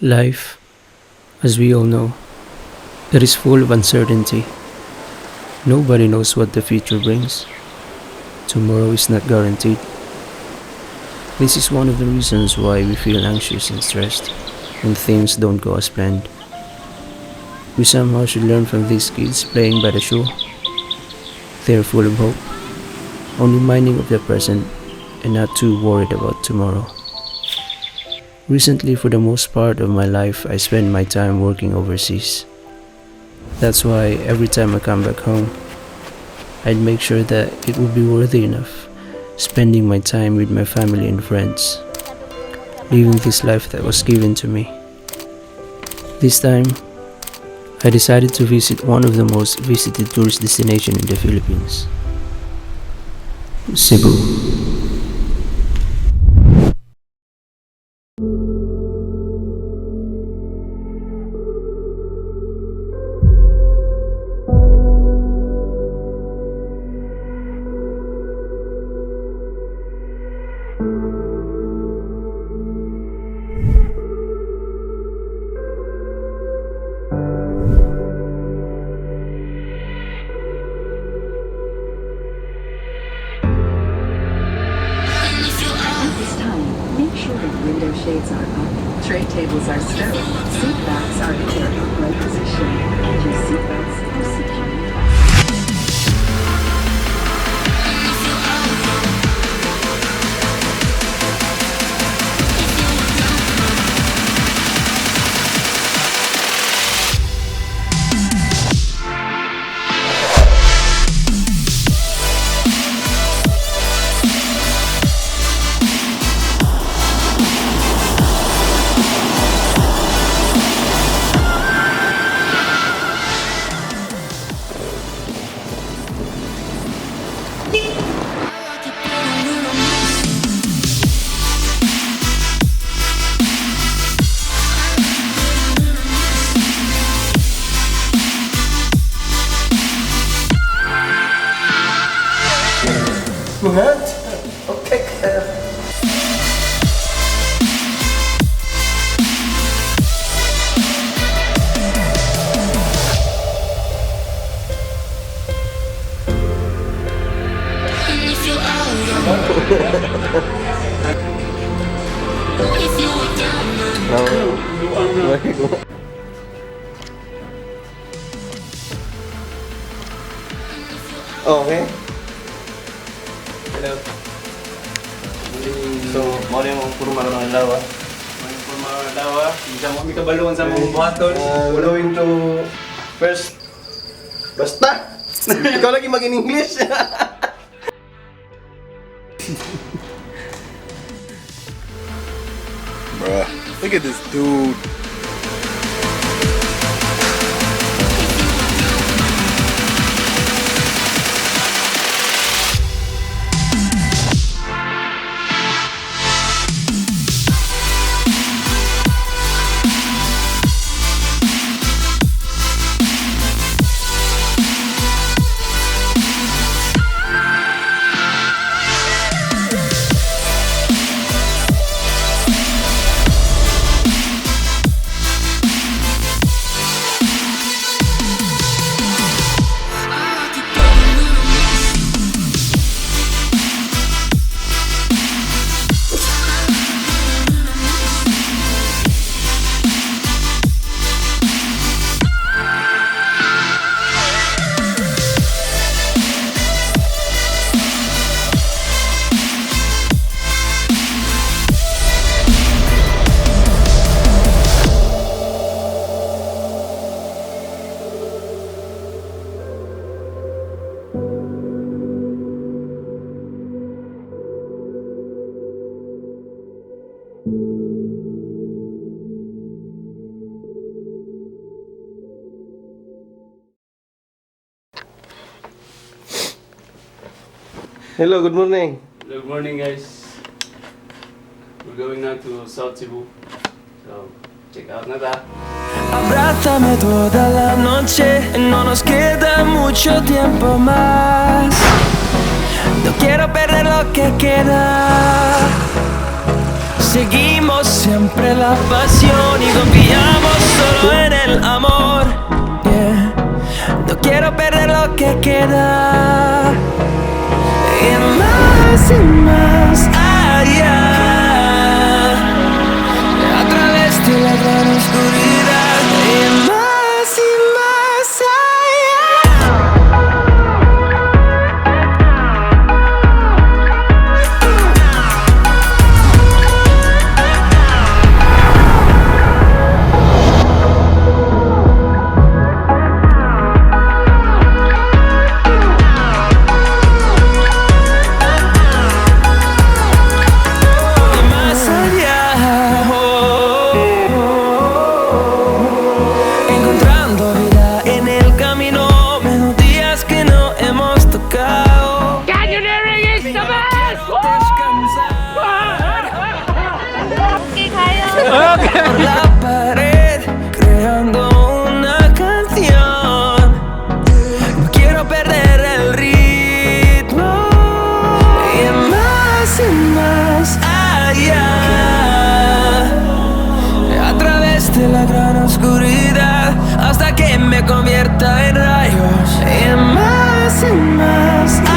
Life, as we all know, it is full of uncertainty. Nobody knows what the future brings. Tomorrow is not guaranteed. This is one of the reasons why we feel anxious and stressed when things don't go as planned. We somehow should learn from these kids playing by the shore. They are full of hope, only minding of the present and not too worried about tomorrow. Recently, for the most part of my life, I spend my time working overseas. That's why every time I come back home, I'd make sure that it would be worthy enough, spending my time with my family and friends, living this life that was given to me. This time, I decided to visit one of the most visited tourist destinations in the Philippines, Cebu. Make sure that window shades are up, tray tables are stowed, seat backs are in their upright position, and your seatbelts are securely fastened. What? Okay. Okay. Hello. So, mo na yung puro marunong ng lawa. Mo yung puro marunong ng lawa. Bisa mo may kabalungan sa mga buhaton. Going to first. Basta! Ikaw lagi mag-in-English. Bruh, look at this dude. Hello, good morning. Good morning, guys. We're going now to South Cebu. So, check out na ta. Abrázame toda la noche, no nos queda mucho tiempo más. No quiero perder lo que queda. seguimos siempre la pasión y confiamos solo en el amor. Yeah. No quiero perder lo que queda. Y más allá, a través de la gran oscuridad. Y más por la pared, creando una canción. No quiero perder el ritmo. Y más allá, a través de la gran oscuridad, hasta que me convierta en rayos. Y más allá.